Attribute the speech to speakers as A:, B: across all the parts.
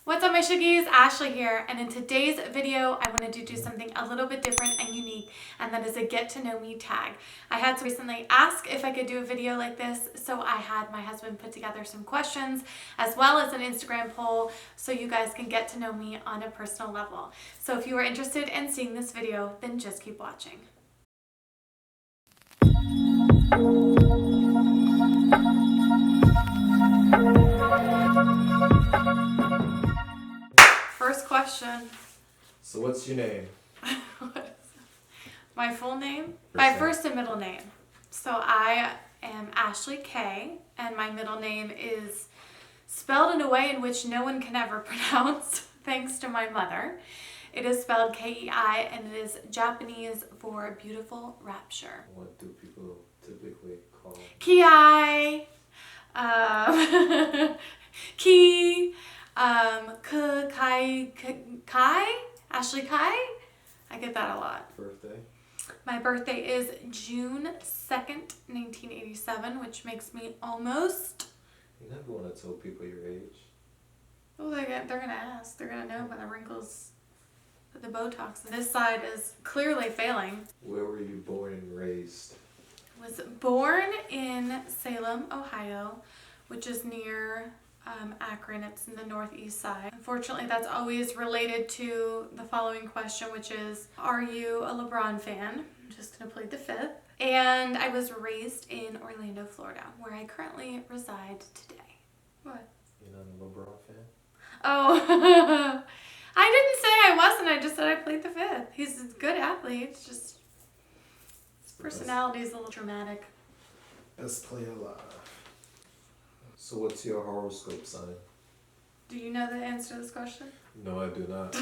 A: What's up my Shuggies? Ashley here, and in today's video I wanted to do something a little bit different and unique, and that is a get to know me tag. I had recently asked if I could do a video like this, so I had my husband put together some questions as well as an Instagram poll so you guys can get to know me on a personal level. So if you are interested in seeing this video, then just keep watching. First question.
B: So what's your name?
A: My full name? My first and middle name. So I am Ashley K, and my middle name is spelled in a way in which no one can ever pronounce, thanks to my mother. It is spelled K-E-I, and it is Japanese for beautiful rapture.
B: What do people typically call?
A: Ki. Ki. Kai? Ashley Kai? I get that a lot.
B: Birthday?
A: My birthday is June 2nd, 1987, which makes me almost...
B: You never want to tell people your age.
A: Oh, they're going to ask. They're going to know by the wrinkles, the Botox. This side is clearly failing.
B: Where were you born and raised?
A: I was born in Salem, Ohio, which is near... Akron. It's in the northeast side. Unfortunately, that's always related to the following question, which is, are you a LeBron fan? I'm just going to plead the fifth. And I was raised in Orlando, Florida, where I currently reside today. What?
B: You're not a LeBron fan?
A: Oh, I didn't say I wasn't. I just said I played the fifth. He's a good athlete. It's just his personality is a little dramatic.
B: Best player alive. So what's your horoscope sign?
A: Do you know the answer to this question?
B: No, I do not.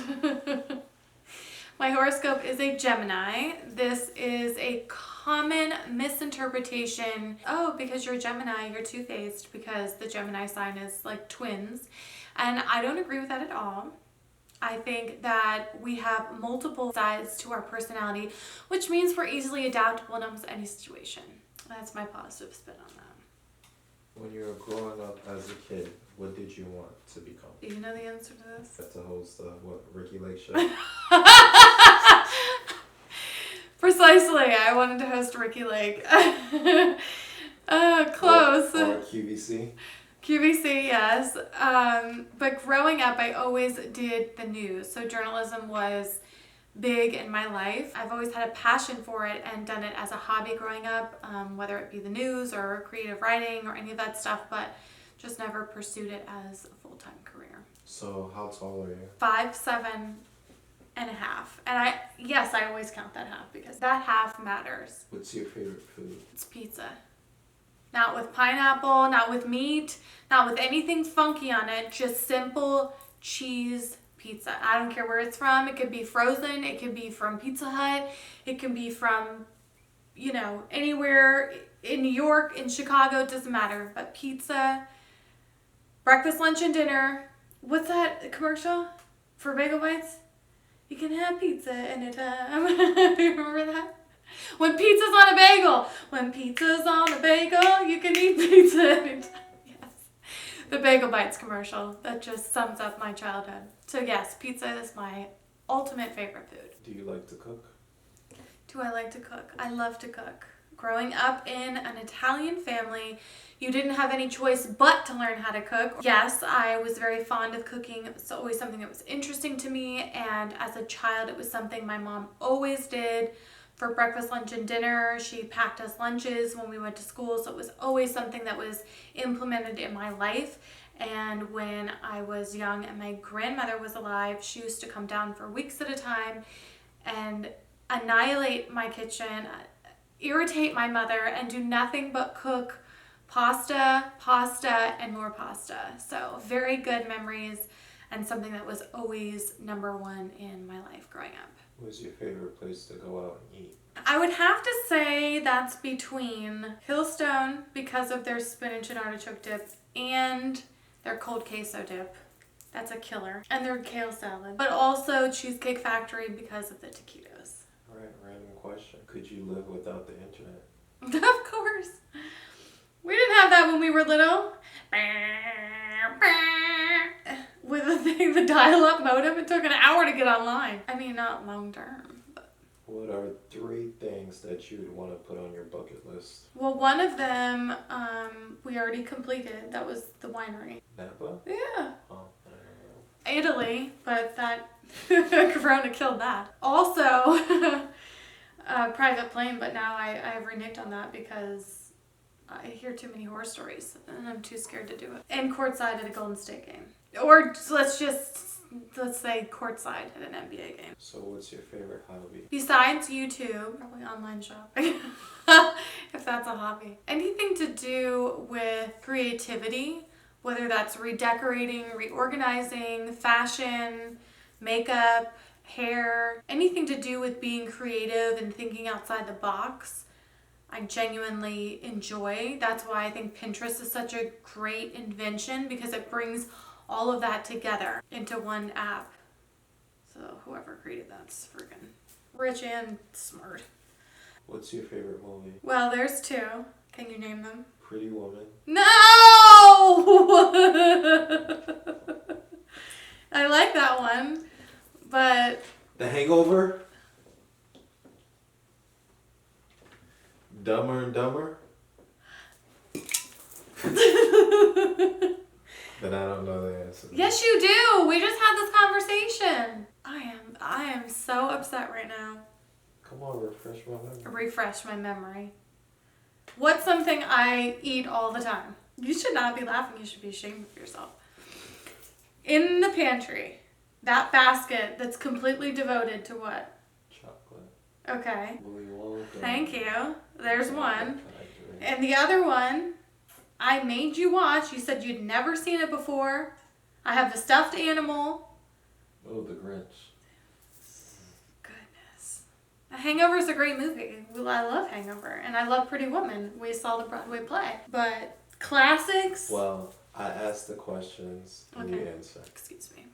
A: My horoscope is a Gemini. This is a common misinterpretation. Oh, because you're a Gemini, you're two-faced, because the Gemini sign is like twins. And I don't agree with that at all. I think that we have multiple sides to our personality, which means we're easily adaptable in almost any situation. That's my positive spin on that.
B: When you were growing up as a kid, what did you want to become?
A: Do you know the answer to this?
B: To host Ricky Lake show?
A: Precisely. I wanted to host Ricky Lake. Close.
B: Or QVC?
A: QVC, yes. But growing up, I always did the news. So journalism was big in my life. I've always had a passion for it and done it as a hobby growing up, whether it be the news or creative writing or any of that stuff, but just never pursued it as a full-time career.
B: So how tall are you?
A: 5'7" and a half. And I always count that half because that half matters.
B: What's your favorite food?
A: It's pizza. Not with pineapple, not with meat, not with anything funky on it, just simple cheese pizza. I don't care where it's from. It could be frozen. It could be from Pizza Hut. It can be from, anywhere in New York, in Chicago, it doesn't matter. But pizza, breakfast, lunch, and dinner. What's that commercial for Bagel Bites? You can have pizza anytime. Do you remember that? When pizza's on a bagel. When pizza's on a bagel, you can eat pizza anytime. The Bagel Bites commercial. That just sums up my childhood. So yes, pizza is my ultimate favorite food.
B: Do you like to cook?
A: Do I like to cook? I love to cook. Growing up in an Italian family, you didn't have any choice but to learn how to cook. Yes, I was very fond of cooking. It was always something that was interesting to me, and as a child, it was something my mom always did. For breakfast, lunch, and dinner, she packed us lunches when we went to school, so it was always something that was implemented in my life. And when I was young and my grandmother was alive, she used to come down for weeks at a time and annihilate my kitchen, irritate my mother, and do nothing but cook pasta, and more pasta. So very good memories and something that was always number one in my life growing up.
B: What's your favorite place to go out and eat?
A: I would have to say that's between Hillstone because of their spinach and artichoke dip and their cold queso dip. That's a killer. And their kale salad. But also Cheesecake Factory because of the taquitos.
B: Alright, random question. Could you live without the internet?
A: Of course. We didn't have that when we were little. With thing, the dial-up modem. It took an hour to get online. I mean, not long term, but.
B: What are 3 things that you would want to put on your bucket list?
A: Well, one of them, we already completed. That was the winery.
B: Napa?
A: Yeah.
B: Oh,
A: Italy, but that Corona killed that. Also, a private plane, but now I've reneged on that because I hear too many horror stories and I'm too scared to do it. And courtside at a Golden State game. Or let's say courtside at an NBA game.
B: So what's your favorite hobby?
A: Besides YouTube, probably online shopping, if that's a hobby. Anything to do with creativity, whether that's redecorating, reorganizing, fashion, makeup, hair, anything to do with being creative and thinking outside the box, I genuinely enjoy. That's why I think Pinterest is such a great invention, because it brings all of that together into one app. So whoever created that's freaking rich and smart.
B: What's your favorite movie?
A: Well, there's 2. Can you name them?
B: Pretty Woman.
A: No! I like that one, but...
B: The Hangover? Dumber and Dumber? But I don't know the answer.
A: Yes, you do. We just had this conversation. I am so upset right now.
B: Come on, refresh my memory.
A: Refresh my memory. What's something I eat all the time? You should not be laughing. You should be ashamed of yourself. In the pantry, that basket that's completely devoted to what?
B: Chocolate.
A: Okay.
B: Willy Wonka.
A: Thank you. There's one. And the other one, I made you watch. You said you'd never seen it before. I have the stuffed animal.
B: Oh, The Grinch.
A: Goodness. Hangover is a great movie. I love Hangover. And I love Pretty Woman. We saw the Broadway play. But classics?
B: Well, I asked the questions and you answer.
A: Excuse me.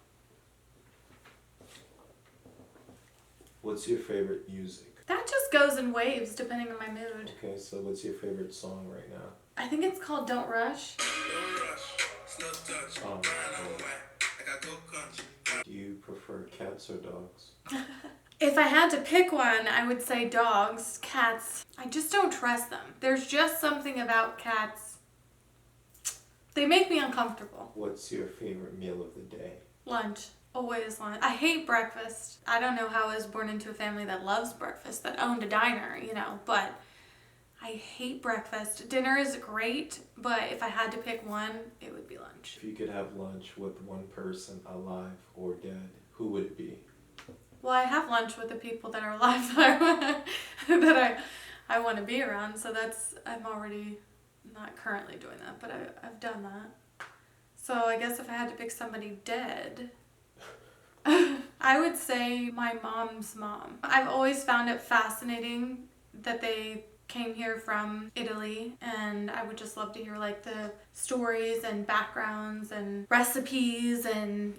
B: What's your favorite music?
A: That just goes in waves depending on my mood.
B: Okay, so what's your favorite song right now?
A: I think it's called Don't Rush.
B: Oh, do you prefer cats or dogs?
A: If I had to pick one, I would say dogs. Cats, I just don't trust them. There's just something about cats. They make me uncomfortable.
B: What's your favorite meal of the day?
A: Lunch. Always lunch. I hate breakfast. I don't know how I was born into a family that loves breakfast, that owned a diner, but I hate breakfast. Dinner is great, but if I had to pick one, it would be lunch.
B: If you could have lunch with one person, alive or dead, who would it be?
A: Well, I have lunch with the people that are alive that I want to be around, so I'm already not currently doing that, but I've done that. So I guess if I had to pick somebody dead, I would say my mom's mom. I've always found it fascinating that they came here from Italy, and I would just love to hear the stories and backgrounds and recipes and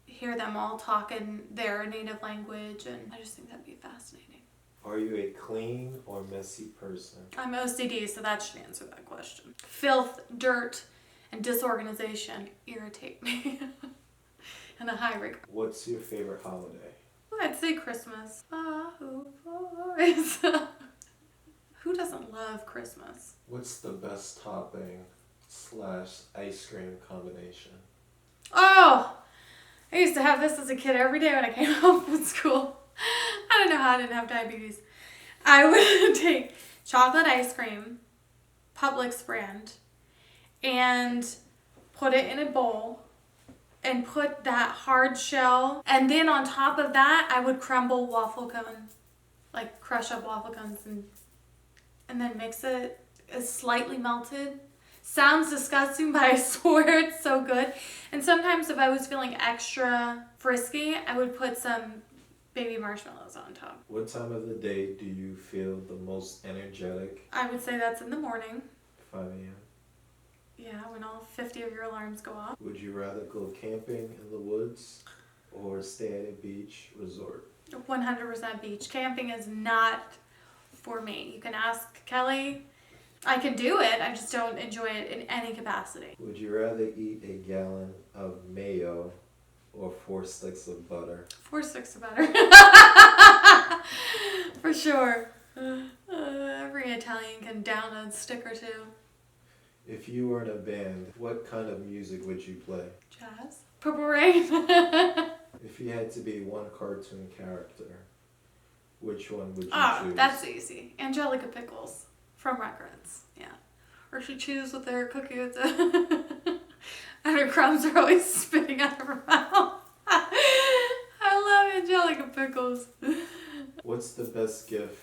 A: hear them all talk in their native language, and I just think that'd be fascinating.
B: Are you a clean or messy person?
A: I'm OCD, so that should answer that question. Filth, dirt, and disorganization irritate me in a high regard.
B: What's your favorite holiday?
A: I'd say Christmas. Who doesn't love Christmas?
B: What's the best topping / ice cream combination?
A: Oh! I used to have this as a kid every day when I came home from school. I don't know how I didn't have diabetes. I would take chocolate ice cream, Publix brand, and put it in a bowl and put that hard shell. And then on top of that, I would crumble waffle cone, crush up waffle cones and then mix it. It's slightly melted. Sounds disgusting, but I swear it's so good. And sometimes if I was feeling extra frisky, I would put some baby marshmallows on top.
B: What time of the day do you feel the most energetic?
A: I would say that's in the morning.
B: 5 a.m.
A: Yeah, when all 50 of your alarms go off.
B: Would you rather go camping in the woods or stay at a beach resort?
A: 100% beach. Camping is not for me. You can ask Kelly. I can do it, I just don't enjoy it in any capacity.
B: Would you rather eat a gallon of mayo or 4 sticks of butter?
A: 4 sticks of butter. For sure. Every Italian can down a stick or two.
B: If you were in a band, what kind of music would you play?
A: Jazz. Purple Rain.
B: If you had to be one cartoon character, which one would you
A: Oh,
B: choose?
A: that's easy. Angelica Pickles from Rugrats. Yeah. Or she chews with her cookies and her crumbs are always spitting out of her mouth. I love Angelica Pickles.
B: What's the best gift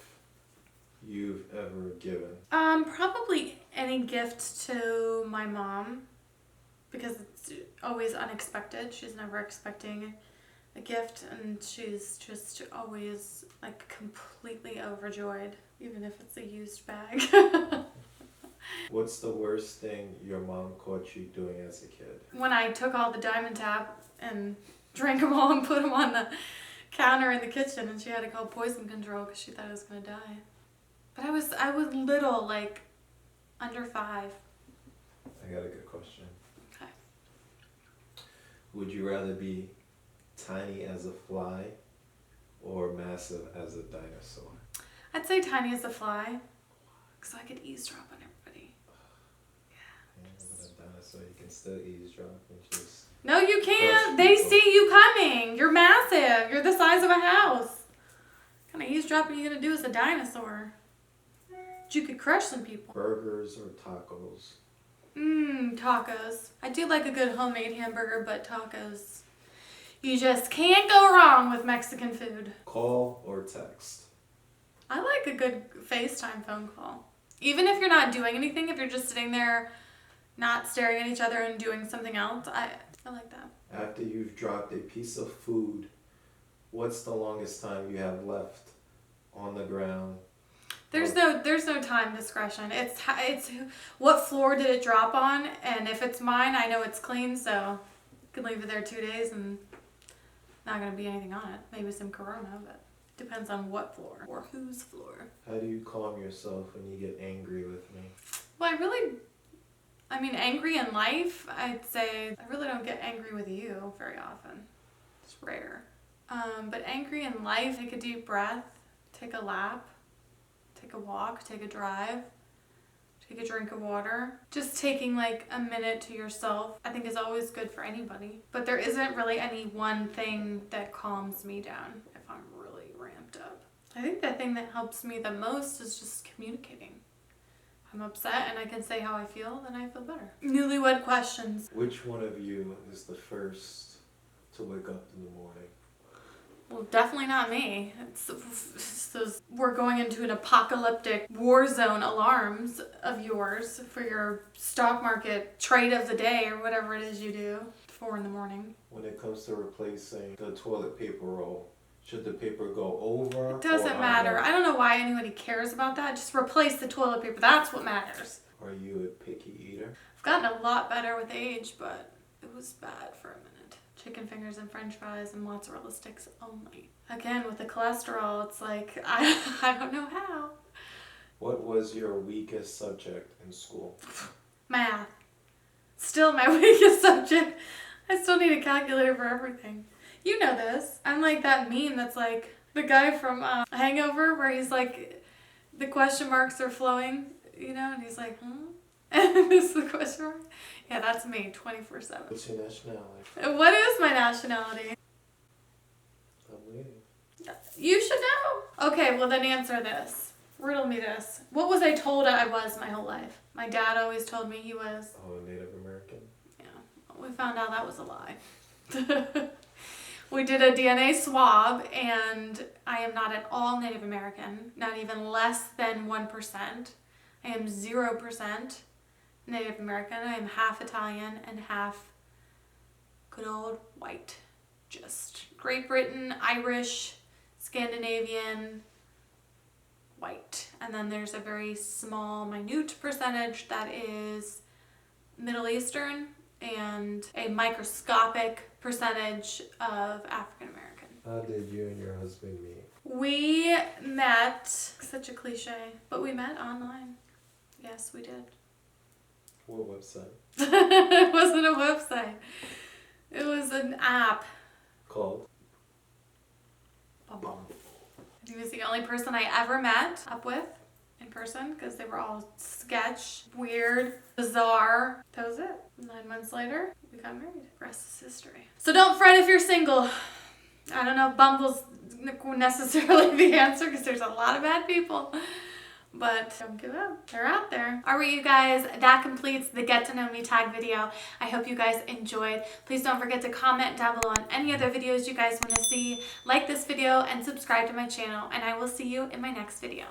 B: you've ever given?
A: Probably any gift to my mom because it's always unexpected. She's never expecting a gift and she's just always like completely overjoyed, even if it's a used bag.
B: What's the worst thing your mom caught you doing as a kid?
A: When I took all the Diamond Tap and drank them all and put them on the counter in the kitchen and she had to call poison control because she thought I was going to die. But I was little, like under 5.
B: I got a good question.
A: Okay.
B: Would you rather be tiny as a fly or massive as a dinosaur?
A: I'd say tiny as a fly because I could eavesdrop on everybody.
B: Yeah, with a dinosaur, you can still eavesdrop and just...
A: No, you can't.
B: Crush
A: They
B: people.
A: see you coming. You're massive. You're the size of a house. What kind of eavesdropping are you going to do as a dinosaur? But you could crush some people.
B: Burgers or tacos?
A: Tacos. I do like a good homemade hamburger, but tacos. You just can't go wrong with Mexican food.
B: Call or text?
A: I like a good FaceTime phone call. Even if you're not doing anything, if you're just sitting there not staring at each other and doing something else, I like that.
B: After you've dropped a piece of food, what's the longest time you have left on the ground?
A: There's no time discretion. It's what floor did it drop on, and if it's mine, I know it's clean, so I can leave it there 2 days and not gonna be anything on it. Maybe some corona, but depends on what floor or whose floor.
B: How do you calm yourself when you get angry with me?
A: Well, angry in life, I'd say I really don't get angry with you very often. It's rare. But angry in life, take a deep breath, take a lap, take a walk, take a drive, take a drink of water. Just taking like a minute to yourself, I think is always good for anybody. But there isn't really any one thing that calms me down if I'm really ramped up. I think the thing that helps me the most is just communicating. If I'm upset and I can say how I feel, then I feel better. Newlywed questions.
B: Which one of you is the first to wake up in the morning?
A: Well, definitely not me. It's those, we're going into an apocalyptic war zone alarms of yours for your stock market trade of the day or whatever it is you do. 4 a.m.
B: When it comes to replacing the toilet paper roll, should the paper go over?
A: It doesn't matter. I don't know why anybody cares about that. Just replace the toilet paper. That's what matters.
B: Are you a picky eater?
A: I've gotten a lot better with age, but it was bad for a minute. Chicken fingers and french fries and mozzarella sticks only. Again, with the cholesterol, it's like, I don't know how.
B: What was your weakest subject in school?
A: Math. Still my weakest subject. I still need a calculator for everything. You know this. I'm like that meme that's like the guy from Hangover where he's like, the question marks are flowing, you know, and he's like, And this is the question mark? Yeah, that's me, 24/7.
B: What's your nationality?
A: What is my nationality?
B: I'm waiting.
A: You should know. Okay, well then answer this. Riddle me this. What was I told I was my whole life? My dad always told me he was.
B: Oh, a Native American?
A: Yeah, we found out that was a lie. We did a DNA swab and I am not at all Native American, not even less than 1%. I am 0% Native American. I am half Italian and half good old white. Just Great Britain, Irish, Scandinavian, white. And then there's a very small, minute percentage that is Middle Eastern and a microscopic percentage of African American.
B: How did you and your husband meet?
A: We met, such a cliche, but we met online. Yes, we did.
B: What website?
A: It wasn't a website. It was an app.
B: Called?
A: Bumble. He was the only person I ever met up with in person because they were all sketch, weird, bizarre. That was it. 9 months later, we got married. The rest is history. So don't fret if you're single. I don't know if Bumble's necessarily the answer because there's a lot of bad people. But don't give up. They're out there. All right, you guys, that completes the Get to Know Me tag video. I hope you guys enjoyed. Please don't forget to comment down below on any other videos you guys want to see. Like this video and subscribe to my channel, and I will see you in my next video.